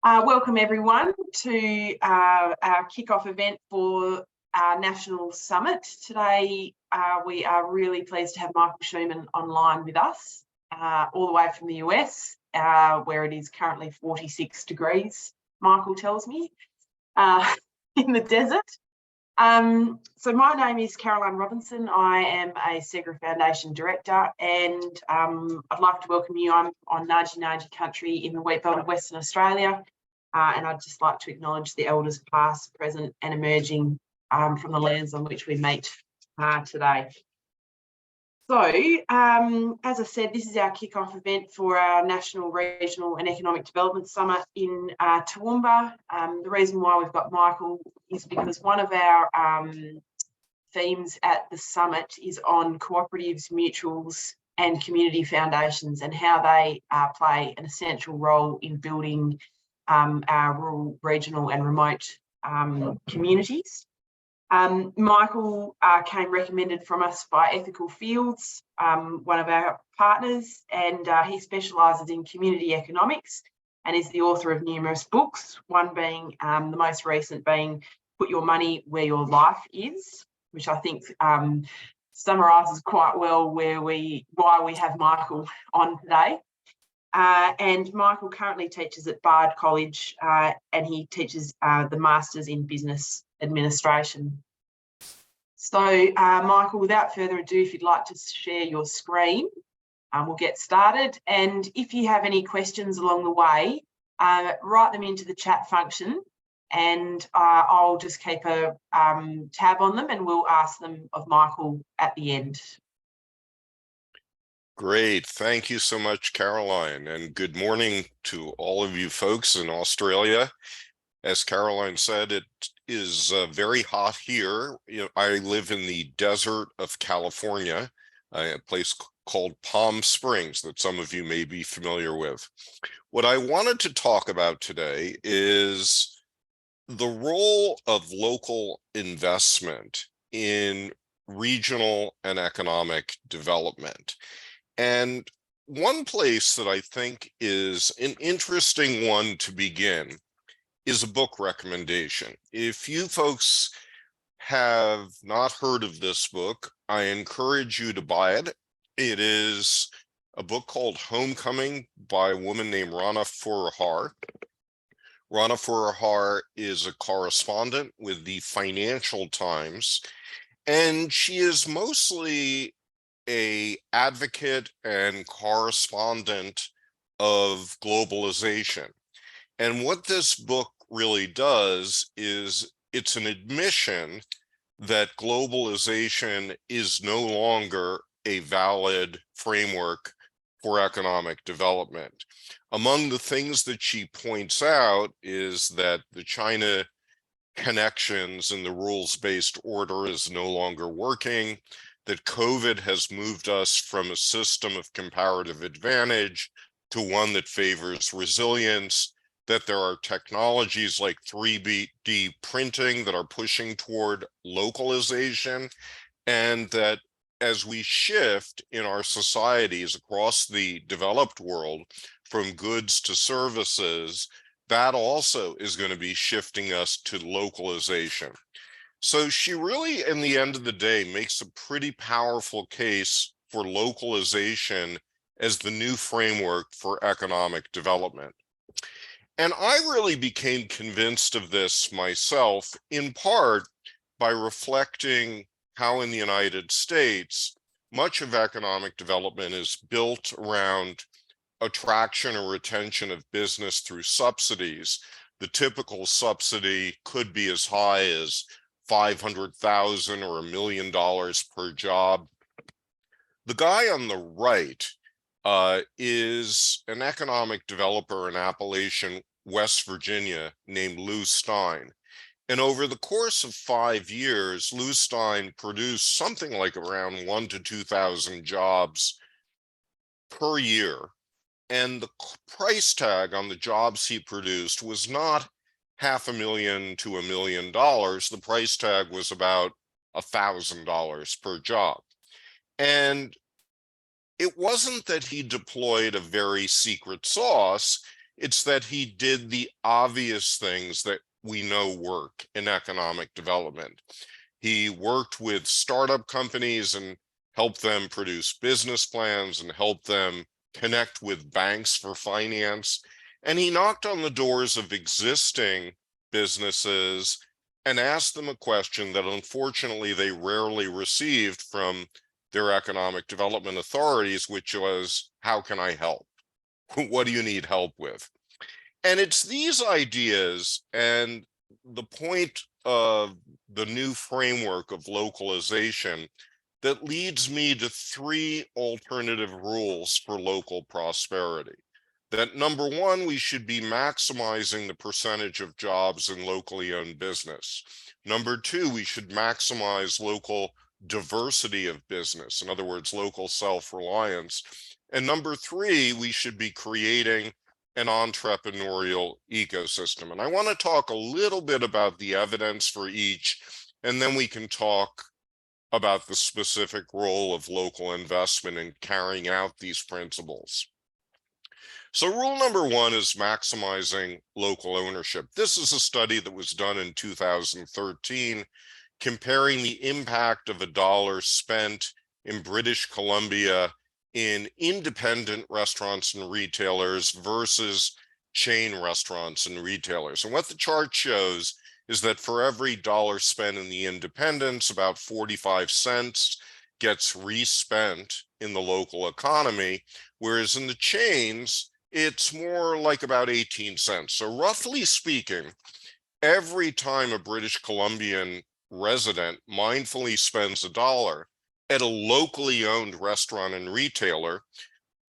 Welcome everyone to our kickoff event for our National Summit. Today we are really pleased to have Michael Shuman online with us, all the way from the US, where it is currently 46 degrees, Michael tells me, in the desert. So my name is Caroline Robinson. I am a Segra Foundation Director, and I'd like to welcome you. I'm on Nagi Nagi country in the wheatbelt of Western Australia, and I'd just like to acknowledge the elders past, present and emerging from the lands on which we meet today. So, as I said, this is our kickoff event for our National, Regional and Economic Development Summit in Toowoomba. The reason why we've got Michael is because one of our themes at the summit is on cooperatives, mutuals and community foundations and how they play an essential role in building our rural, regional and remote communities. Michael came recommended from us by Ethical Fields, one of our partners, and he specialises in community economics and is the author of numerous books, one being the most recent being Put Your Money Where Your Life Is, which I think summarises quite well why we have Michael on today. And Michael currently teaches at Bard College and he teaches the Masters in Business Administration. So, Michael, without further ado, if you'd like to share your screen, we'll get started. And if you have any questions along the way, write them into the chat function and I'll just keep a tab on them and we'll ask them of Michael at the end. Great. Thank you so much, Caroline, and good morning to all of you folks in Australia. As Caroline said, it is very hot here. I live in the desert of California, a place called Palm Springs that some of you may be familiar with. What I wanted to talk about today is the role of local investment in regional and economic development. And one place that I think is an interesting one to begin is a book recommendation. If you folks have not heard of this book, I encourage you to buy it. It is a book called Homecoming by a woman named Rana Forahar. Rana Forahar is a correspondent with the Financial Times, and she is mostly an advocate and correspondent of globalization. And what this book really does is it's an admission that globalization is no longer a valid framework for economic development. Among the things that she points out is that the China connections and the rules-based order is no longer working, that COVID has moved us from a system of comparative advantage to one that favors resilience, that there are technologies like 3D printing that are pushing toward localization, and that as we shift in our societies across the developed world from goods to services, that also is going to be shifting us to localization. So she really, in the end of the day, makes a pretty powerful case for localization as the new framework for economic development. And I really became convinced of this myself, in part by reflecting how in the United States, much of economic development is built around attraction or retention of business through subsidies. The typical subsidy could be as high as $500,000 or $1 million per job. The guy on the right is an economic developer in Appalachian, West Virginia, named Lou Stein. And over the course of 5 years, Lou Stein produced something like around 1,000 to 2,000 jobs per year. And the price tag on the jobs he produced was not $500,000 to $1 million. The price tag was about $1,000 per job. And it wasn't that he deployed a very secret sauce. It's that he did the obvious things that we know work in economic development. He worked with startup companies and helped them produce business plans and helped them connect with banks for finance. And he knocked on the doors of existing businesses and asked them a question that unfortunately they rarely received from their economic development authorities, which was, how can I help? What do you need help with? And it's these ideas and the point of the new framework of localization that leads me to 3 alternative rules for local prosperity. That number one, we should be maximizing the percentage of jobs in locally owned business. Number two, we should maximize local diversity of business, in other words, local self-reliance. And number three, we should be creating an entrepreneurial ecosystem. And I want to talk a little bit about the evidence for each, and then we can talk about the specific role of local investment in carrying out these principles. So rule number one is maximizing local ownership. This is a study that was done in 2013, comparing the impact of $1 spent in British Columbia in independent restaurants and retailers versus chain restaurants and retailers. And what the chart shows is that for every $1 spent in the independents, about 45 cents gets respent in the local economy, whereas in the chains, it's more like about 18 cents. So roughly speaking, every time a British Columbian resident mindfully spends $1 at a locally owned restaurant and retailer,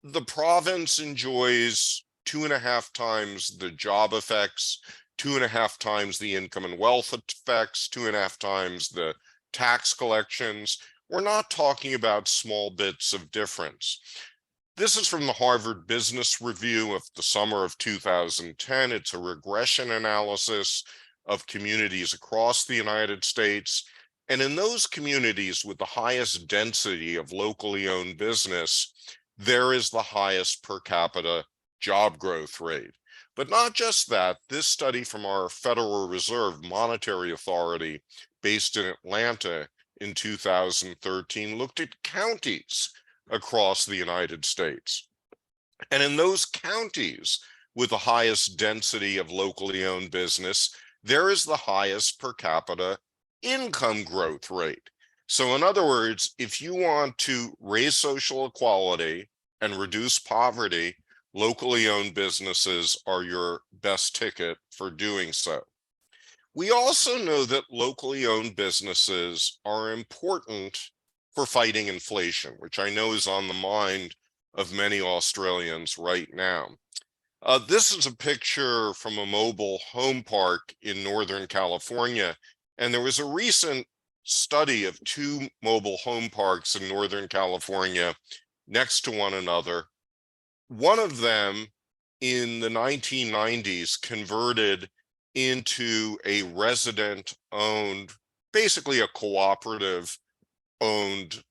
the province enjoys 2.5 times the job effects, 2.5 times the income and wealth effects, 2.5 times the tax collections. We're not talking about small bits of difference. This is from the Harvard Business Review of the summer of 2010. It's a regression analysis of communities across the United States. And in those communities with the highest density of locally owned business, there is the highest per capita job growth rate. But not just that, this study from our Federal Reserve Monetary Authority based in Atlanta in 2013 looked at counties across the United States. And in those counties with the highest density of locally owned business, there is the highest per capita income growth rate. So in other words, if you want to raise social equality and reduce poverty, locally owned businesses are your best ticket for doing so. We also know that locally owned businesses are important for fighting inflation, which I know is on the mind of many Australians right now. This is a picture from a mobile home park in Northern California, and there was a recent study of 2 mobile home parks in Northern California next to one another. One of them in the 1990s converted into a resident-owned, basically a cooperative owned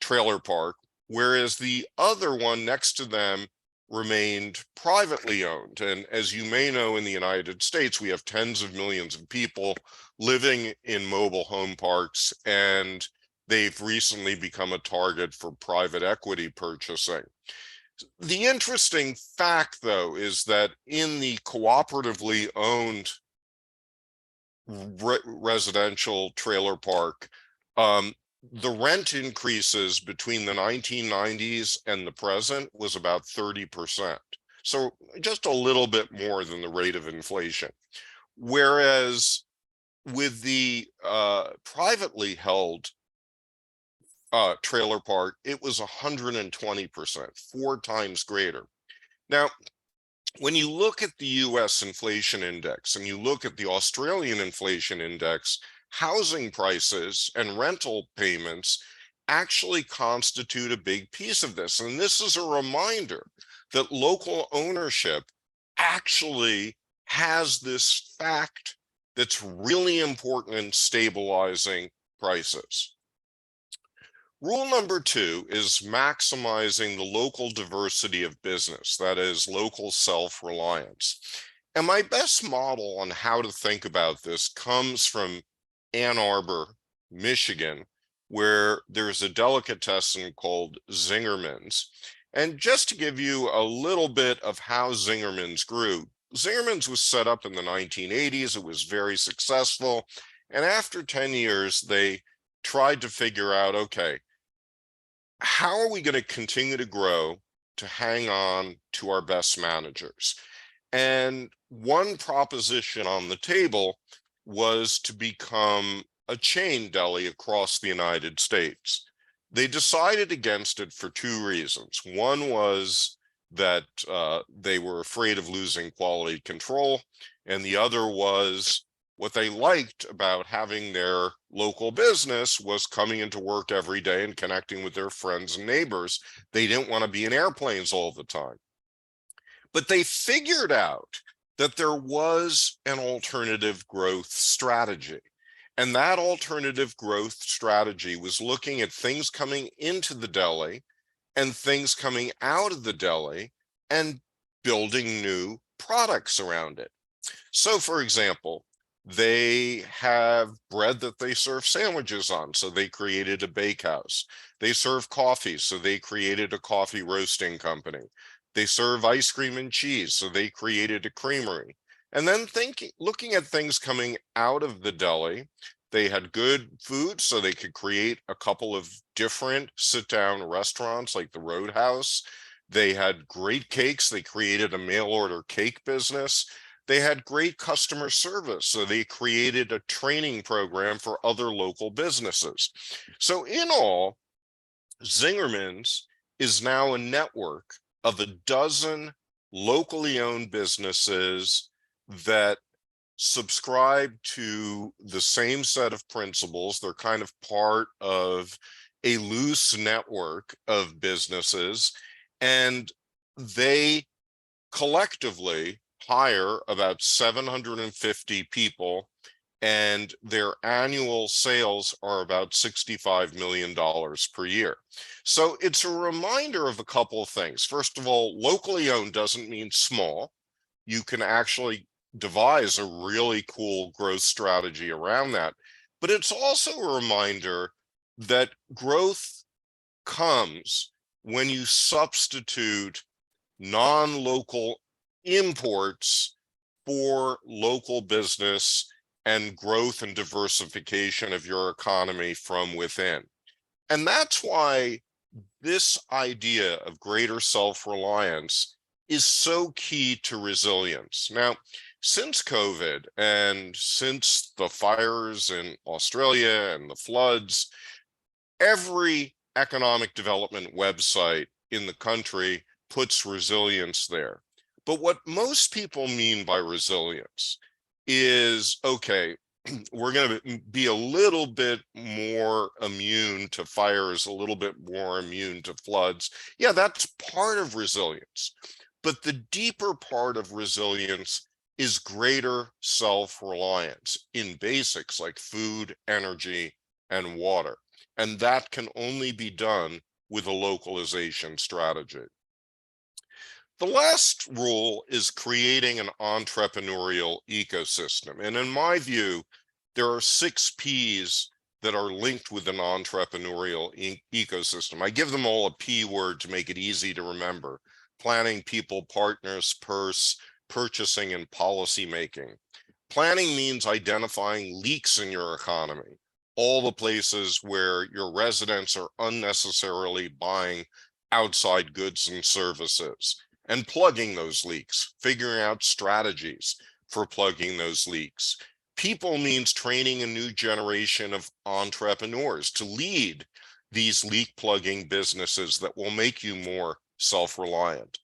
trailer park, whereas the other one next to them remained privately owned. And as you may know, in the United States, we have tens of millions of people living in mobile home parks, and they've recently become a target for private equity purchasing. The interesting fact, though, is that in the cooperatively owned residential trailer park, the rent increases between the 1990s and the present was about 30%. So just a little bit more than the rate of inflation. Whereas with the privately held trailer park, it was 120%, 4 times greater. Now, when you look at the US inflation index and you look at the Australian inflation index, housing prices and rental payments actually constitute a big piece of this. And this is a reminder that local ownership actually has this fact that's really important in stabilizing prices. Rule number 2 is maximizing the local diversity of business, that is, local self-reliance. And my best model on how to think about this comes from Ann Arbor, Michigan, where there's a delicatessen called Zingerman's. And just to give you a little bit of how Zingerman's grew, Zingerman's was set up in the 1980s. It was very successful. And after 10 years, they tried to figure out, okay, how are we going to continue to grow to hang on to our best managers? And one proposition on the table was to become a chain deli across the United States. They decided against it for 2 reasons. One was that they were afraid of losing quality control, and the other was what they liked about having their local business was coming into work every day and connecting with their friends and neighbors. They didn't want to be in airplanes all the time. But they figured out that there was an alternative growth strategy. And that alternative growth strategy was looking at things coming into the deli and things coming out of the deli and building new products around it. So, for example, they have bread that they serve sandwiches on, so they created a bakehouse. They serve coffee, so they created a coffee roasting company. They serve ice cream and cheese, so they created a creamery. And then looking at things coming out of the deli, they had good food, so they could create a couple of different sit-down restaurants like the Roadhouse. They had great cakes. They created a mail-order cake business. They had great customer service, so they created a training program for other local businesses. So in all, Zingerman's is now a network of a dozen locally owned businesses that subscribe to the same set of principles. They're kind of part of a loose network of businesses, and they collectively hire about 750 people, and their annual sales are about $65 million per year. So it's a reminder of a couple of things. First of all, locally owned doesn't mean small. You can actually devise a really cool growth strategy around that. But it's also a reminder that growth comes when you substitute non-local imports for local business and growth and diversification of your economy from within. And that's why this idea of greater self-reliance is so key to resilience. Now, since COVID and since the fires in Australia and the floods, every economic development website in the country puts resilience there. But what most people mean by resilience is, okay, we're going to be a little bit more immune to fires, a little bit more immune to floods. Yeah, that's part of resilience. But the deeper part of resilience is greater self-reliance in basics like food, energy, and water. And that can only be done with a localization strategy. The last rule is creating an entrepreneurial ecosystem. And in my view, there are 6 P's that are linked with an entrepreneurial ecosystem. I give them all a P word to make it easy to remember: planning, people, partners, purchasing, and policy making. Planning means identifying leaks in your economy, all the places where your residents are unnecessarily buying outside goods and services, and plugging those leaks, figuring out strategies for plugging those leaks. People means training a new generation of entrepreneurs to lead these leak plugging businesses that will make you more self-reliant.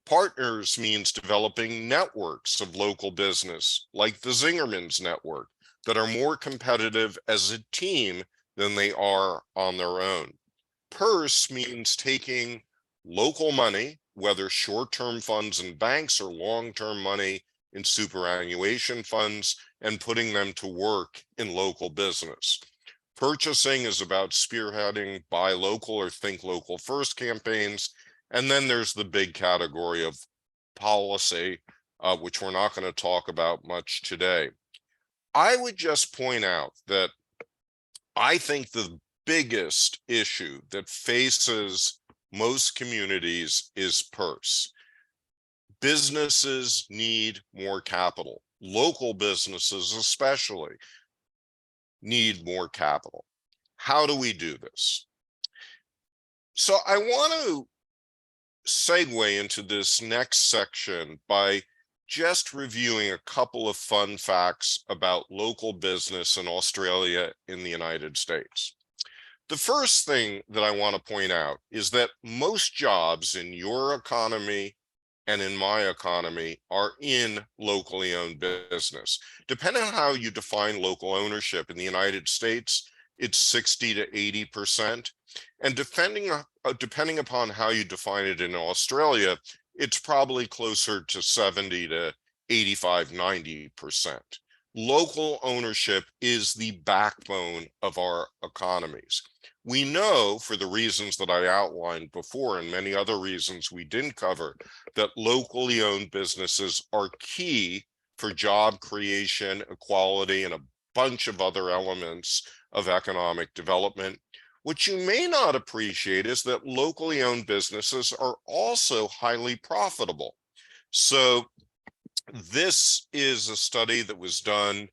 Partners means developing networks of local business, like the Zingerman's network, that are more competitive as a team than they are on their own. Purse means taking local money, whether short-term funds in banks or long-term money in superannuation funds, and putting them to work in local business. Purchasing is about spearheading buy local or think local first campaigns. And then there's the big category of policy, which we're not going to talk about much today. I would just point out that I think the biggest issue that faces most communities is purse. Businesses need more capital. Local businesses especially need more capital. How do we do this? So I want to segue into this next section by just reviewing a couple of fun facts about local business in Australia in the United States. The first thing that I want to point out is that most jobs in your economy and in my economy are in locally owned business. Depending on how you define local ownership in the United States, it's 60 to 80%. And depending upon how you define it in Australia, it's probably closer to 70 to 85, 90%. Local ownership is the backbone of our economies. We know, for the reasons that I outlined before and many other reasons we didn't cover, that locally owned businesses are key for job creation, equality, and a bunch of other elements of economic development. What you may not appreciate is that locally owned businesses are also highly profitable. So this is a study that was done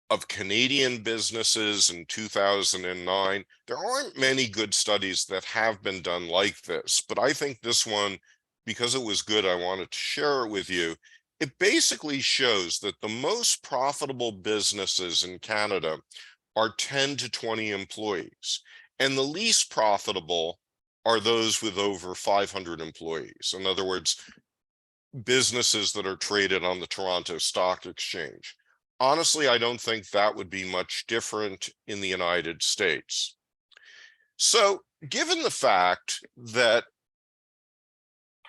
of Canadian businesses in 2009. There aren't many good studies that have been done like this, but I think this one, because it was good, I wanted to share it with you. It basically shows that the most profitable businesses in Canada are 10 to 20 employees, and the least profitable are those with over 500 employees. In other words, businesses that are traded on the Toronto Stock Exchange. Honestly, I don't think that would be much different in the United States. So, given the fact that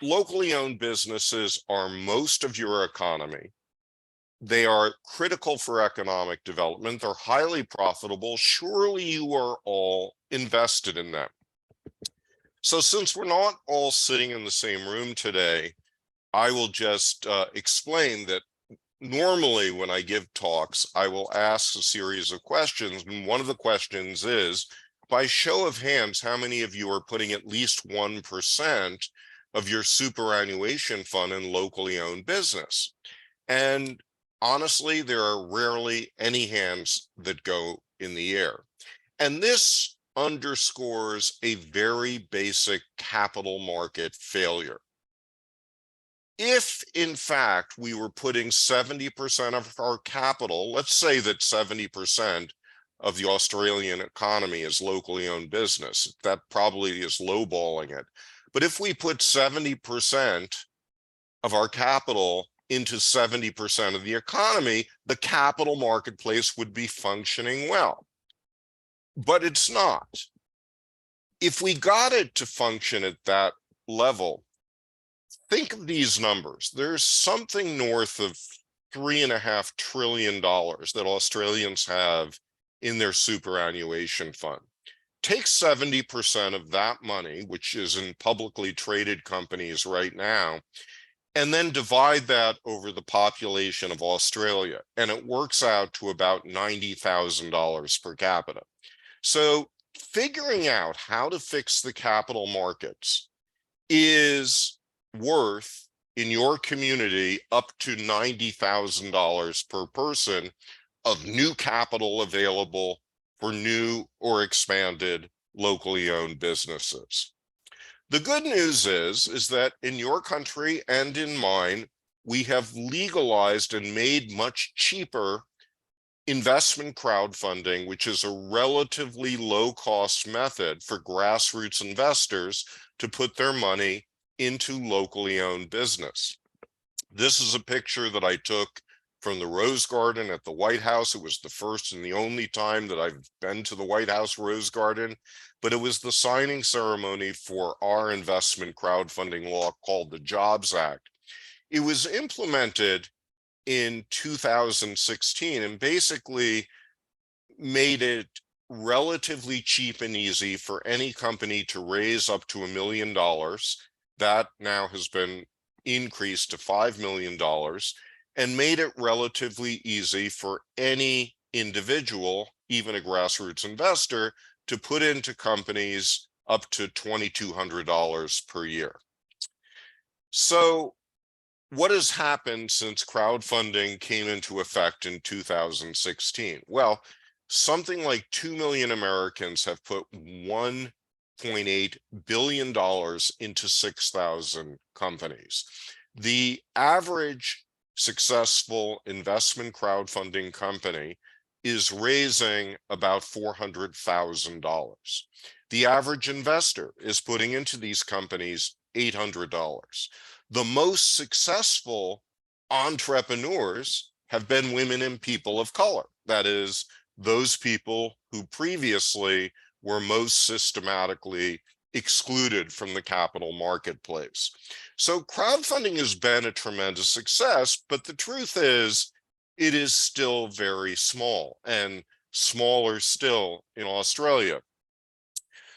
locally owned businesses are most of your economy, they are critical for economic development, they're highly profitable, surely you are all invested in them. So since we're not all sitting in the same room today, I will just explain that normally when I give talks, I will ask a series of questions. And one of the questions is, by show of hands, how many of you are putting at least 1% of your superannuation fund in locally owned business? And honestly, there are rarely any hands that go in the air. And this underscores a very basic capital market failure. If, in fact, we were putting 70% of our capital, let's say that 70% of the Australian economy is locally owned business, that probably is lowballing it. But if we put 70% of our capital into 70% of the economy, the capital marketplace would be functioning well. But it's not. If we got it to function at that level, think of these numbers. There's something north of $3.5 trillion that Australians have in their superannuation fund. Take 70% of that money, which is in publicly traded companies right now, and then divide that over the population of Australia, and it works out to about $90,000 per capita. So figuring out how to fix the capital markets is worth in your community up to $90,000 per person of new capital available for new or expanded locally owned businesses. The good news is that in your country and in mine, we have legalized and made much cheaper investment crowdfunding, which is a relatively low-cost method for grassroots investors to put their money into locally owned business. This is a picture that I took from the Rose Garden at the White House. It was the first and the only time that I've been to the White House Rose Garden, but it was the signing ceremony for our investment crowdfunding law called the Jobs Act. It was implemented in 2016 and basically made it relatively cheap and easy for any company to raise up to $1 million. That now has been increased to $5 million, and made it relatively easy for any individual, even a grassroots investor, to put into companies up to $2,200 per year. So what has happened since crowdfunding came into effect in 2016? Well, something like 2 million Americans have put $1.8 billion into 6,000 companies. The average successful investment crowdfunding company is raising about $400,000. The average investor is putting into these companies $800. The most successful entrepreneurs have been women and people of color. That is, those people who previously were most systematically excluded from the capital marketplace. So crowdfunding has been a tremendous success, but the truth is, it is still very small, and smaller still in Australia.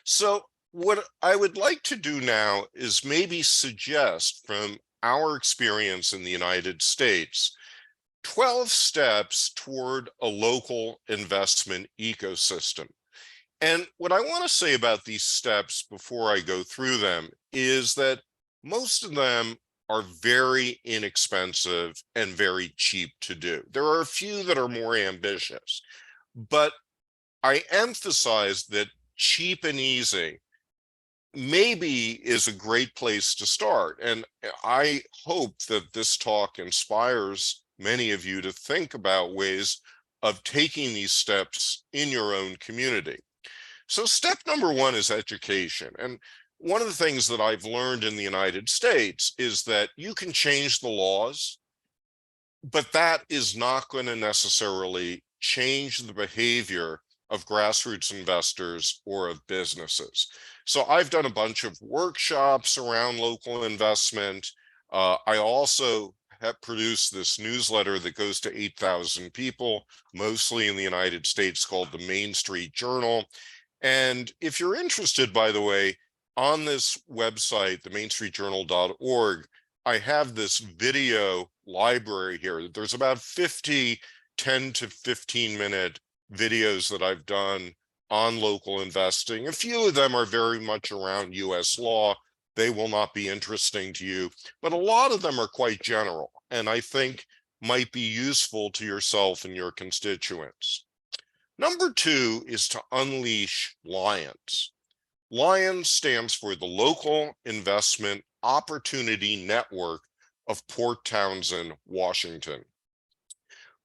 So what I would like to do now is maybe suggest, from our experience in the United States, 12 steps toward a local investment ecosystem. And what I want to say about these steps before I go through them is that most of them are very inexpensive and very cheap to do. There are a few that are more ambitious, but I emphasize that cheap and easy maybe is a great place to start. And I hope that this talk inspires many of you to think about ways of taking these steps in your own community. So step number one is education. And one of the things that I've learned in the United States is that you can change the laws, but that is not going to necessarily change the behavior of grassroots investors or of businesses. So I've done a bunch of workshops around local investment. I also have produced this newsletter that goes to 8,000 people, mostly in the United States, called the Main Street Journal. And if you're interested, by the way, on this website, the mainstreetjournal.org, I have this video library here. There's about 50 10 to 15 minute videos that I've done on local investing. A few of them are very much around US law. They will not be interesting to you, but a lot of them are quite general, and I think might be useful to yourself and your constituents. Number two is to unleash Lions. Lions stands for the Local Investment Opportunity Network of Port Townsend, Washington.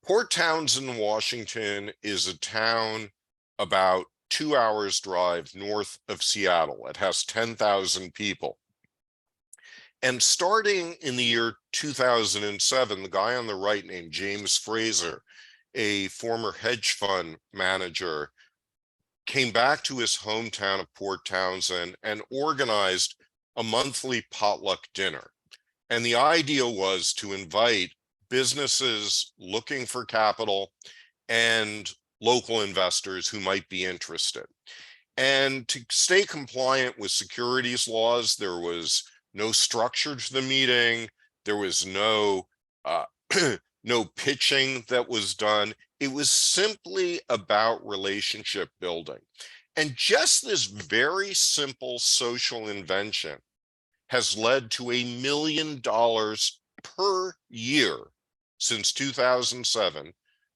Port Townsend, Washington is a town about 2 hours drive north of Seattle. It has 10,000 people. And starting in the year 2007, the guy on the right named James Fraser, a former hedge fund manager, came back to his hometown of Port Townsend and organized a monthly potluck dinner. And the idea was to invite businesses looking for capital and local investors who might be interested. And to stay compliant with securities laws, there was no structure to the meeting. There was no no pitching that was done. It was simply about relationship building. And just this very simple social invention has led to $1 million per year since 2007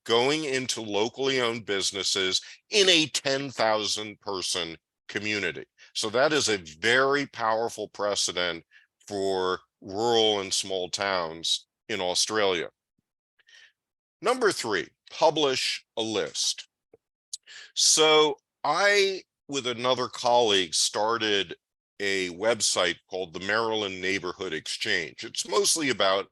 going into locally owned businesses in a 10,000 person community. So that is a very powerful precedent for rural and small towns in Australia. Number three, publish a list. So I, with another colleague, started a website called the Maryland Neighborhood Exchange. It's mostly about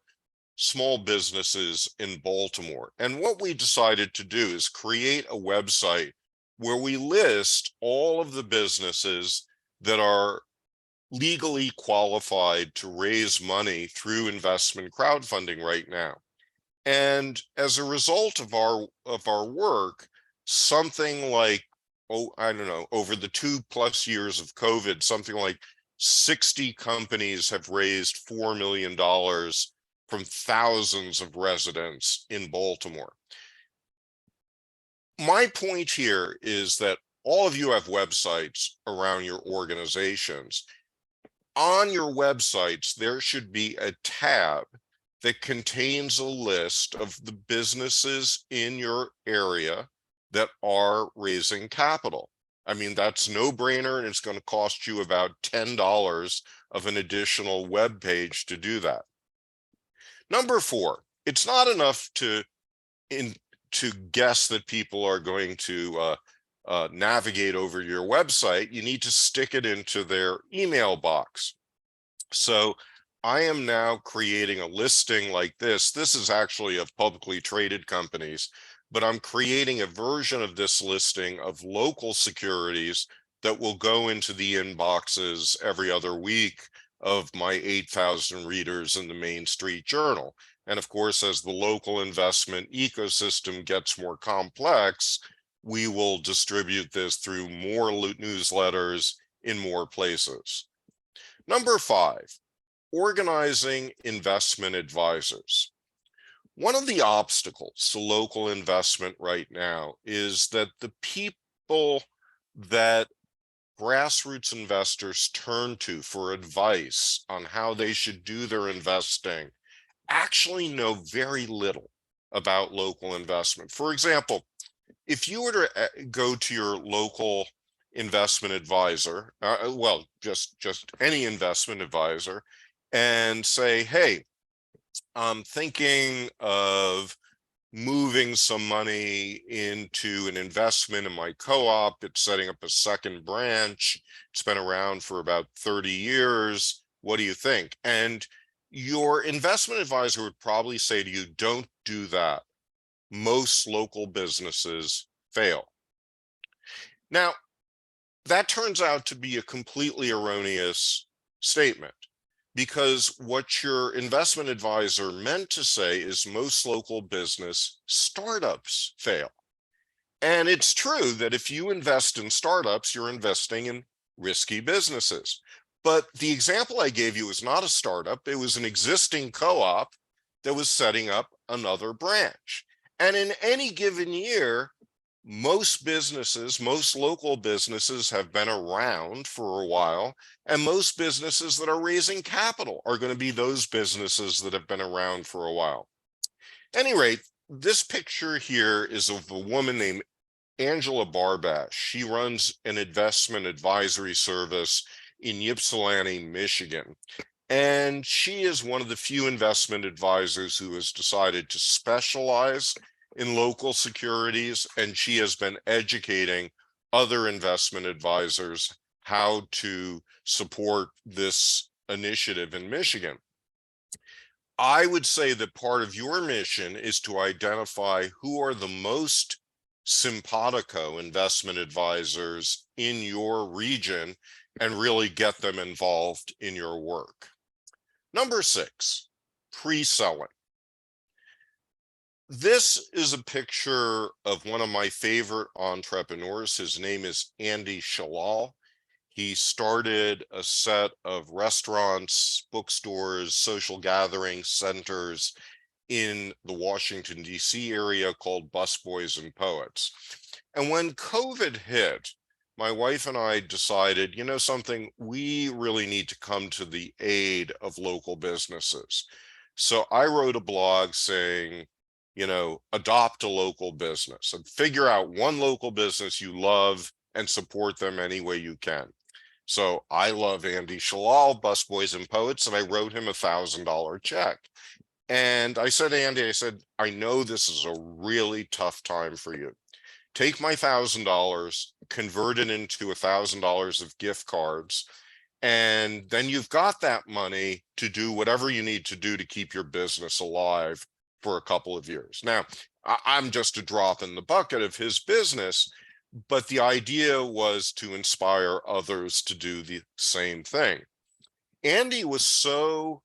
small businesses in Baltimore. And what we decided to do is create a website where we list all of the businesses that are legally qualified to raise money through investment crowdfunding right now. And as a result of our work, something like I don't know, over the 2+ years of COVID, something like 60 companies have raised $4 million from thousands of residents in Baltimore. My point here is that all of you have websites around your organizations. On your websites, there should be a tab that contains a list of the businesses in your area that are raising capital. I mean, that's no brainer, and it's going to cost you about $10 of an additional web page to do that. Number 4, it's not enough to guess that people are going to navigate over your website. You need to stick it into their email box. So I am now creating a listing like this. This is actually of publicly traded companies, but I'm creating a version of this listing of local securities that will go into the inboxes every other week of my 8,000 readers in the Main Street Journal. And of course, as the local investment ecosystem gets more complex, we will distribute this through more newsletters in more places. Number 5, organizing investment advisors. One of the obstacles to local investment right now is that the people that grassroots investors turn to for advice on how they should do their investing actually know very little about local investment. For example, if you were to go to your local investment advisor, well, just any investment advisor, and say, hey, I'm thinking of moving some money into an investment in my co-op. It's setting up a second branch. It's been around for about 30 years. What do you think? And your investment advisor would probably say to you, don't do that. Most local businesses fail. Now, that turns out to be a completely erroneous statement, because what your investment advisor meant to say is most local business startups fail. And it's true that if you invest in startups, you're investing in risky businesses. But the example I gave you was not a startup. It was an existing co-op that was setting up another branch. And in any given year, most businesses, most local businesses have been around for a while, and most businesses that are raising capital are going to be those businesses that have been around for a while. At any rate, this picture here is of a woman named Angela Barbash. She runs an investment advisory service in Ypsilanti, Michigan. And she is one of the few investment advisors who has decided to specialize in local securities, and she has been educating other investment advisors how to support this initiative in Michigan. I would say that part of your mission is to identify who are the most simpatico investment advisors in your region and really get them involved in your work. Number 6, pre-selling. This is a picture of one of my favorite entrepreneurs. His name is Andy Shalal. He started a set of restaurants, bookstores, social gathering centers in the Washington, D.C. area called Busboys and Poets. And when COVID hit, my wife and I decided, you know something, we really need to come to the aid of local businesses. So I wrote a blog saying, you know, adopt a local business and figure out one local business you love and support them any way you can. So I love Andy Shalal, Busboys and Poets, and I wrote him $1,000 check. And I said, Andy, I said, I know this is a really tough time for you. Take my $1,000, convert it into $1,000 of gift cards, and then you've got that money to do whatever you need to do to keep your business alive for a couple of years. Now, I'm just a drop in the bucket of his business, but the idea was to inspire others to do the same thing. Andy was so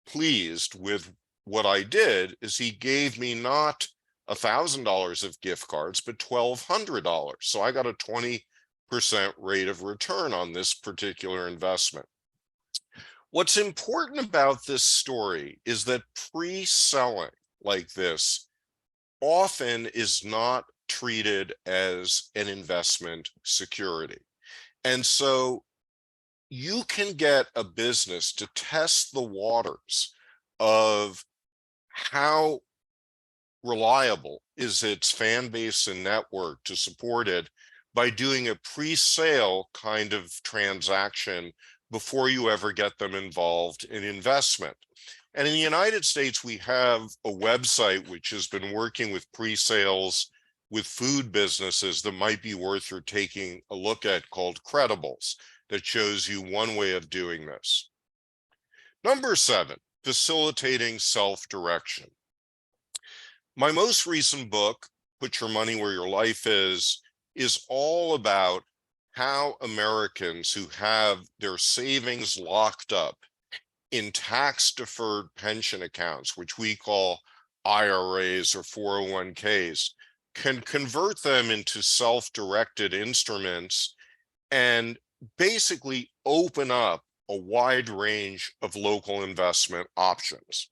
pleased with what I did is he gave me not $1,000 of gift cards, but $1,200. So I got a 20% rate of return on this particular investment. What's important about this story is that pre-selling like this often is not treated as an investment security. And so you can get a business to test the waters of how reliable is its fan base and network to support it by doing a pre-sale kind of transaction before you ever get them involved in investment. And in the United States, we have a website which has been working with pre-sales with food businesses that might be worth your taking a look at, called Credibles, that shows you one way of doing this. Number 7, facilitating self-direction. My most recent book, Put Your Money Where Your Life is all about how Americans who have their savings locked up in tax-deferred pension accounts, which we call IRAs or 401ks, can convert them into self-directed instruments and basically open up a wide range of local investment options.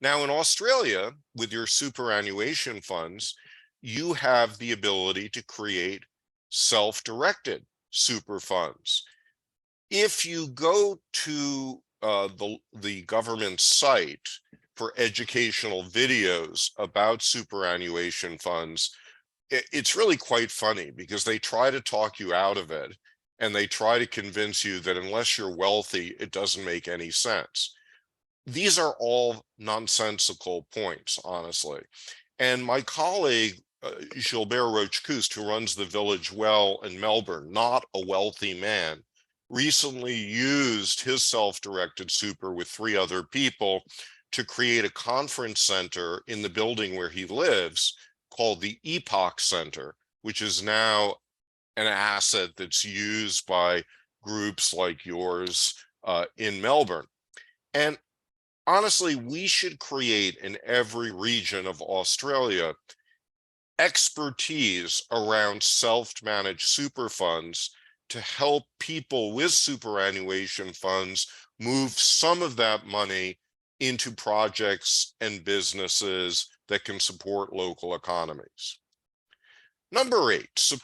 Now in Australia, with your superannuation funds, you have the ability to create self-directed super funds. If you go to the government site for educational videos about superannuation funds, it's really quite funny because they try to talk you out of it, and they try to convince you that unless you're wealthy, it doesn't make any sense. These are all nonsensical points, honestly. And my colleague, Gilbert Roche-Couste, who runs the Village Well in Melbourne, not a wealthy man, recently used his self-directed super with 3 other people to create a conference center in the building where he lives called the Epoch Center, which is now an asset that's used by groups like yours in Melbourne. And honestly, we should create in every region of Australia expertise around self-managed super funds to help people with superannuation funds move some of that money into projects and businesses that can support local economies. Number 8, so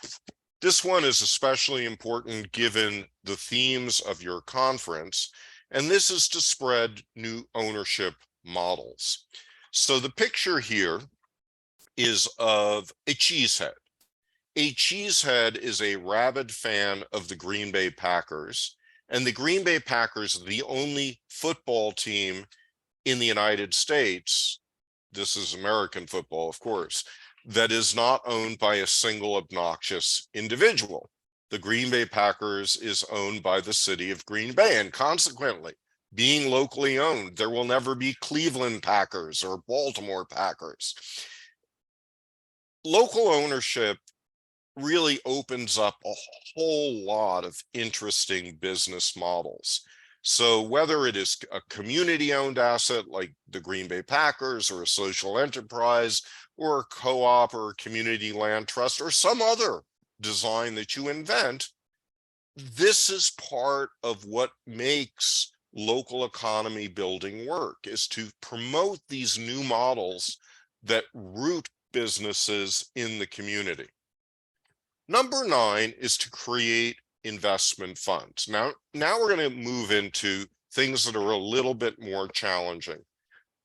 this one is especially important given the themes of your conference, and this is to spread new ownership models. So the picture here is of a cheesehead. A cheesehead is a rabid fan of the Green Bay Packers, and the Green Bay Packers are the only football team in the United States, this is American football, of course, that is not owned by a single obnoxious individual. The Green Bay Packers is owned by the city of Green Bay, and consequently, being locally owned, there will never be Cleveland Packers or Baltimore Packers. Local ownership really opens up a whole lot of interesting business models. So whether it is a community-owned asset like the Green Bay Packers, or a social enterprise, or a co-op or a community land trust, or some other design that you invent, this is part of what makes local economy building work, is to promote these new models that root businesses in the community. Number 9 is to create investment funds. Now we're going to move into things that are a little bit more challenging.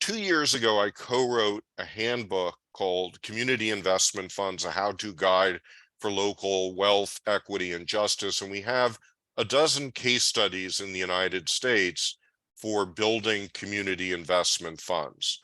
2 years ago, I co-wrote a handbook called Community Investment Funds, a how-to guide for local wealth, equity, and justice. And we have a dozen case studies in the United States for building community investment funds.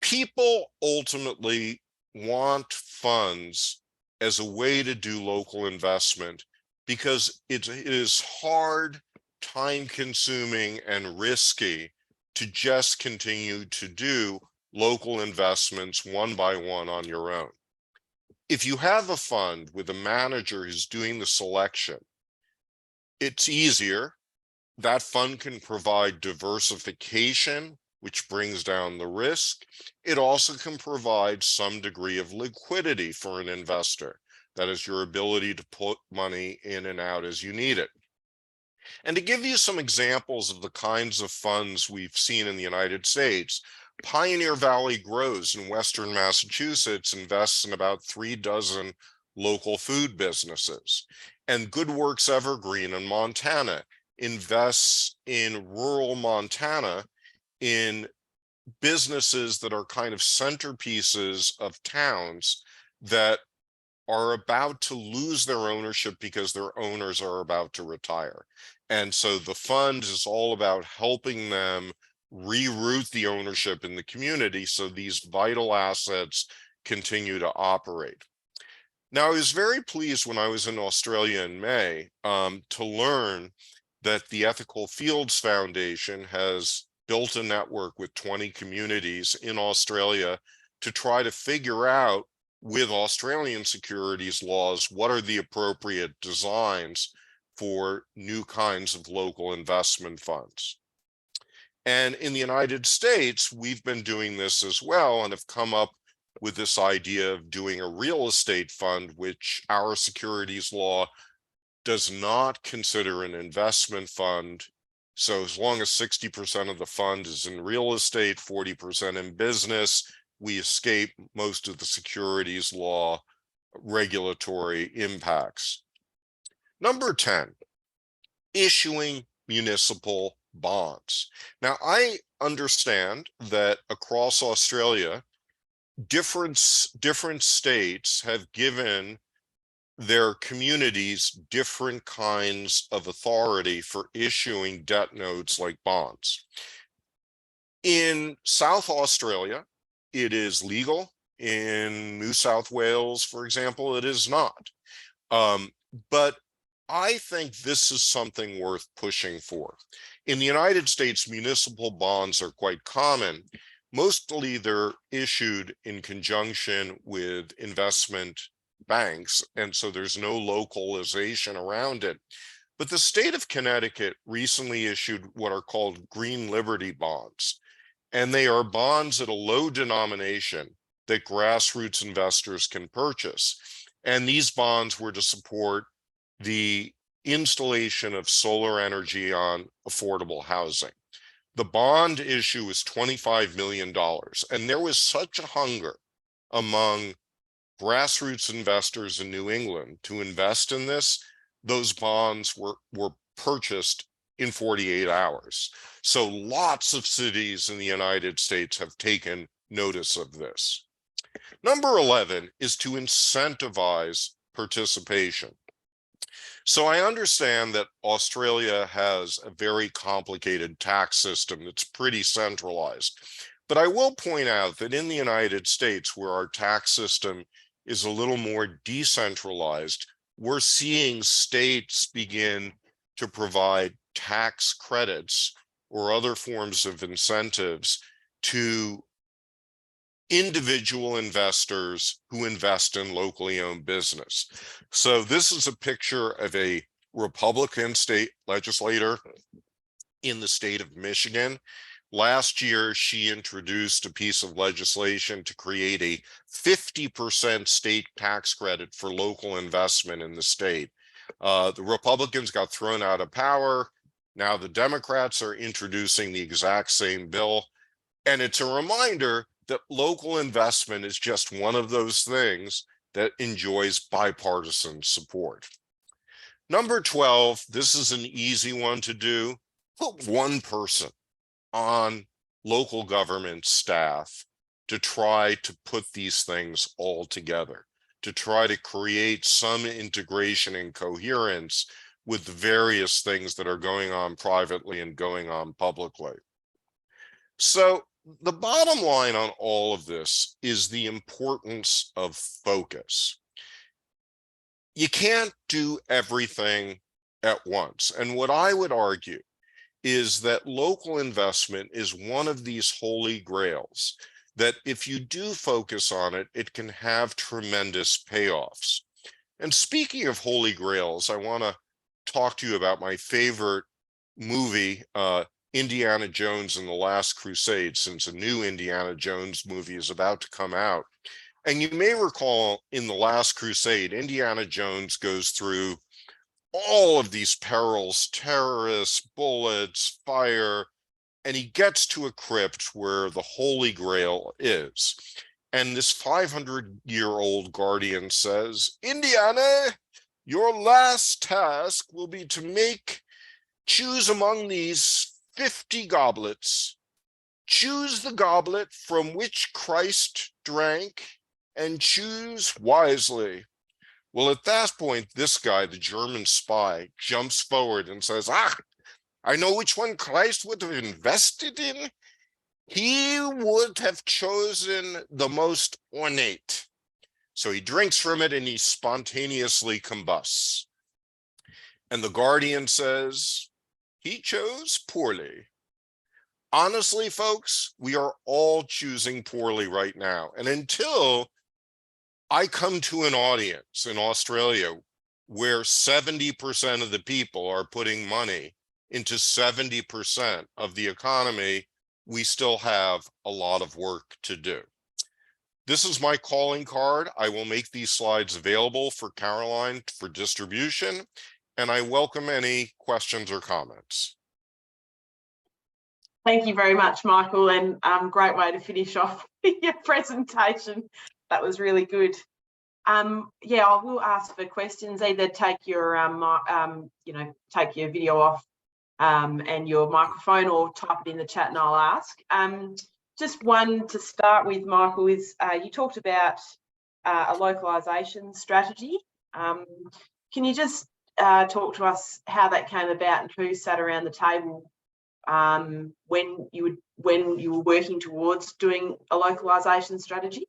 People ultimately want funds as a way to do local investment because it is hard, time-consuming, and risky to just continue to do local investments one by one on your own. If you have a fund with a manager who's doing the selection, it's easier. That fund can provide diversification which brings down the risk. It also can provide some degree of liquidity for an investor. That is your ability to put money in and out as you need it. And to give you some examples of the kinds of funds we've seen in the United States, Pioneer Valley Grows in Western Massachusetts invests in about 36 local food businesses. And Goodworks Evergreen in Montana invests in rural Montana in businesses that are kind of centerpieces of towns that are about to lose their ownership because their owners are about to retire. And so the fund is all about helping them reroute the ownership in the community so these vital assets continue to operate. Now, I was very pleased when I was in Australia in May to learn that the Ethical Fields Foundation has built a network with 20 communities in Australia to try to figure out, with Australian securities laws, what are the appropriate designs for new kinds of local investment funds. And in the United States, we've been doing this as well and have come up with this idea of doing a real estate fund, which our securities law does not consider an investment fund. So as long as 60% of the fund is in real estate, 40% in business, we escape most of the securities law regulatory impacts. Number 10, issuing municipal bonds. Now, I understand that across Australia, different states have given their communities different kinds of authority for issuing debt notes like bonds. In South Australia, it is legal. In New South Wales, for example, it is not. But I think this is something worth pushing for. In the United States, municipal bonds are quite common. Mostly they're issued in conjunction with investment banks, and so there's no localization around it. But the state of Connecticut recently issued what are called Green Liberty bonds, and they are bonds at a low denomination that grassroots investors can purchase. And these bonds were to support the installation of solar energy on affordable housing. The bond issue is $25 million, and there was such a hunger among grassroots investors in New England to invest in this. Those bonds were purchased in 48 hours. So lots of cities in the United States have taken notice of this. Number 11 is to incentivize participation. So I understand that Australia has a very complicated tax system that's pretty centralized. But I will point out that in the United States, where our tax system is a little more decentralized, we're seeing states begin to provide tax credits or other forms of incentives to individual investors who invest in locally owned business. So this is a picture of a Republican state legislator in the state of Michigan. Last year, she introduced a piece of legislation to create a 50% state tax credit for local investment in the state. The Republicans got thrown out of power. Now the Democrats are introducing the exact same bill. And it's a reminder that local investment is just one of those things that enjoys bipartisan support. Number 12, this is an easy one to do. Put one person on local government staff to try to put these things all together, to try to create some integration and coherence with the various things that are going on privately and going on publicly. So the bottom line on all of this is the importance of focus. You can't do everything at once. And what I would argue is that local investment is one of these holy grails, that if you do focus on it, it can have tremendous payoffs. And speaking of holy grails, I want to talk to you about my favorite movie, Indiana Jones and the Last Crusade, since a new Indiana Jones movie is about to come out. And you may recall in The Last Crusade, Indiana Jones goes through all of these perils, terrorists, bullets, fire, and he gets to a crypt where the Holy Grail is. And this 500-year-old guardian says, Indiana, your last task will be to choose among these 50 goblets. Choose the goblet from which Christ drank and choose wisely. Well, at that point, this guy, the German spy, jumps forward and says, I know which one Christ would have invested in. He would have chosen the most ornate. So he drinks from it and he spontaneously combusts. And the guardian says, he chose poorly. Honestly, folks, we are all choosing poorly right now. And until I come to an audience in Australia where 70% of the people are putting money into 70% of the economy, we still have a lot of work to do. This is my calling card. I will make these slides available for Caroline for distribution, and I welcome any questions or comments. Thank you very much, Michael, and great way to finish off your presentation. That was really good. Yeah, I will ask for questions. Either take your take your video off and your microphone, or type it in the chat and I'll ask. Just one to start with, Michael, is you talked about a localisation strategy. Can you just talk to us how that came about and who sat around the table when you were working towards doing a localisation strategy?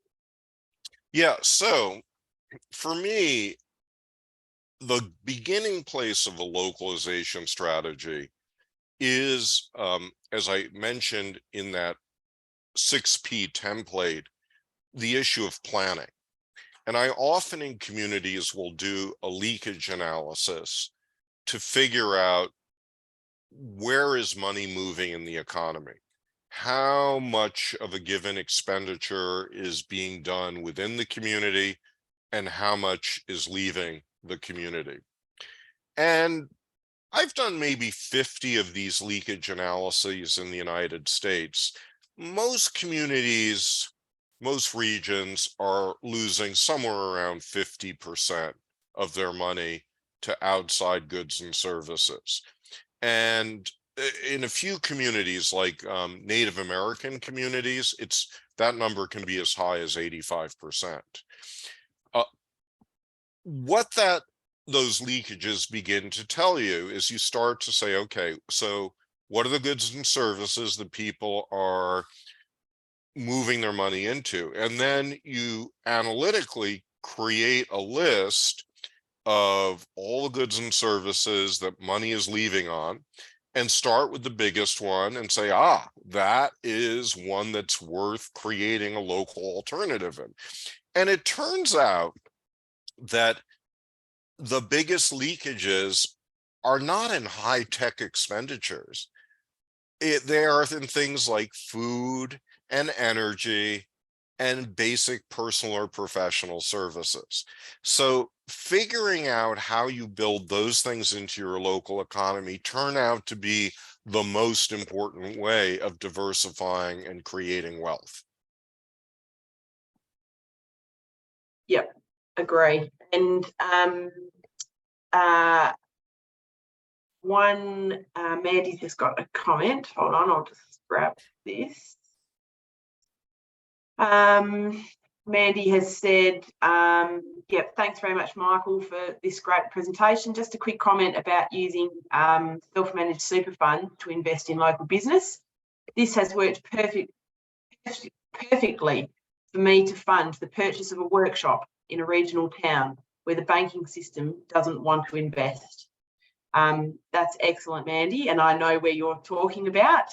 Yeah, so for me, the beginning place of a localization strategy is, as I mentioned in that 6P template, the issue of planning. And I often in communities will do a leakage analysis to figure out where is money moving in the economy? How much of a given expenditure is being done within the community and how much is leaving the community? And I've done maybe 50 of these leakage analyses in the United States. Most communities, most regions are losing somewhere around 50% of their money to outside goods and services. And in a few communities, like Native American communities, that number can be as high as 85%. What those leakages begin to tell you is you start to say, okay, so what are the goods and services that people are moving their money into? And then you analytically create a list of all the goods and services that money is leaving on, and start with the biggest one and say, that is one that's worth creating a local alternative in. And it turns out that the biggest leakages are not in high-tech expenditures. They are in things like food and energy and basic personal or professional services. So figuring out how you build those things into your local economy turn out to be the most important way of diversifying and creating wealth. Yep, agree. And Mandy's just got a comment. Hold on, I'll just grab this. Mandy has said, yep, thanks very much, Michael, for this great presentation. Just a quick comment about using self-managed super fund to invest in local business. This has worked perfectly for me to fund the purchase of a workshop in a regional town where the banking system doesn't want to invest. That's excellent, Mandy, and I know where you're talking about.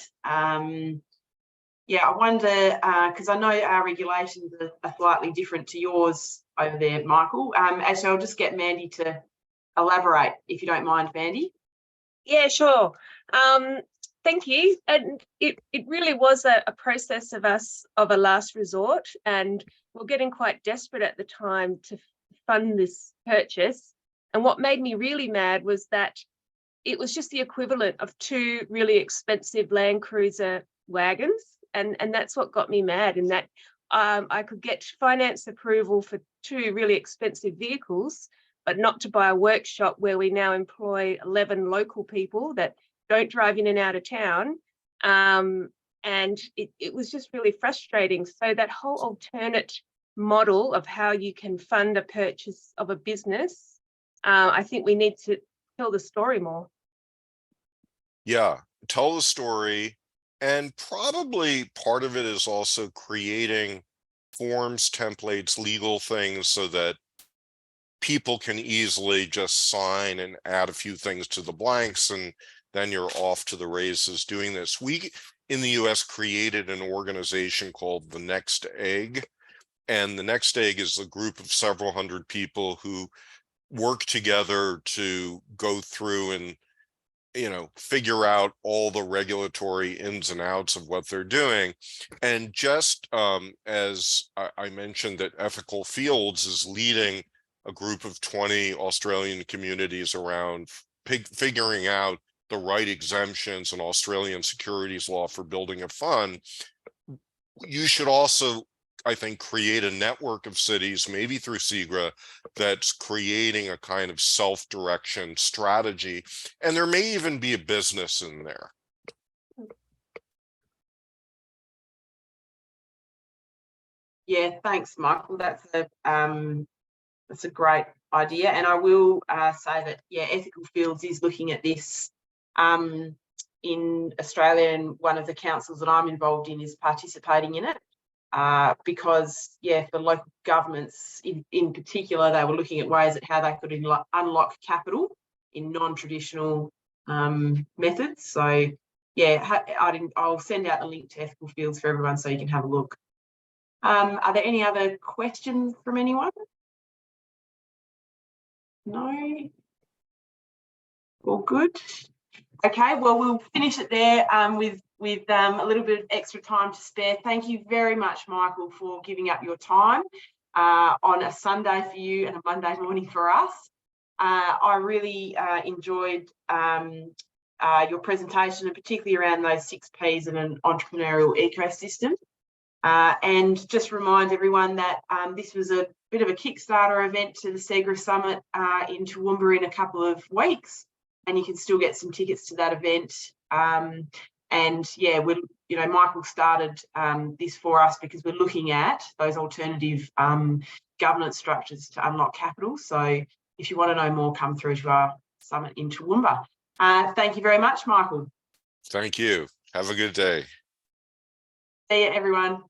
Yeah, I wonder, because I know our regulations are slightly different to yours over there, Michael. Actually, I'll just get Mandy to elaborate, if you don't mind, Mandy. Yeah, sure. Thank you. And it really was a process of a last resort, and we're getting quite desperate at the time to fund this purchase. And what made me really mad was that it was just the equivalent of 2 really expensive Land Cruiser wagons. And that's what got me mad, in that I could get finance approval for 2 really expensive vehicles, but not to buy a workshop where we now employ 11 local people that don't drive in and out of town. And it was just really frustrating. So that whole alternate model of how you can fund a purchase of a business, I think we need to tell the story more. Yeah, tell the story. And probably part of it is also creating forms, templates, legal things so that people can easily just sign and add a few things to the blanks, and then you're off to the races doing this. We in the US created an organization called The Next Egg. And The Next Egg is a group of several hundred people who work together to go through and figure out all the regulatory ins and outs of what they're doing. And just as I mentioned that Ethical Fields is leading a group of 20 Australian communities around figuring out the right exemptions in Australian securities law for building a fund, you should also, I think, create a network of cities, maybe through SEGRA, that's creating a kind of self-direction strategy. And there may even be a business in there. Yeah, thanks, Michael. That's a great idea. And I will say that, yeah, Ethical Fields is looking at this in Australia, and one of the councils that I'm involved in is participating in it. Because, yeah, for local governments in particular, they were looking at ways at how they could unlock capital in non-traditional methods. So, yeah, I'll send out the link to Ethical Fields for everyone so you can have a look. Are there any other questions from anyone? No? All good? Okay, well, we'll finish it there with a little bit of extra time to spare. Thank you very much, Michael, for giving up your time on a Sunday for you and a Monday morning for us. I really enjoyed your presentation, and particularly around those 6 Ps in an entrepreneurial ecosystem. And just remind everyone that this was a bit of a Kickstarter event to the SEGRA Summit in Toowoomba in a couple of weeks. And you can still get some tickets to that event. And yeah, Michael started this for us because we're looking at those alternative governance structures to unlock capital. So if you want to know more, come through to our summit in Toowoomba. Thank you very much, Michael. Thank you. Have a good day. See you, everyone.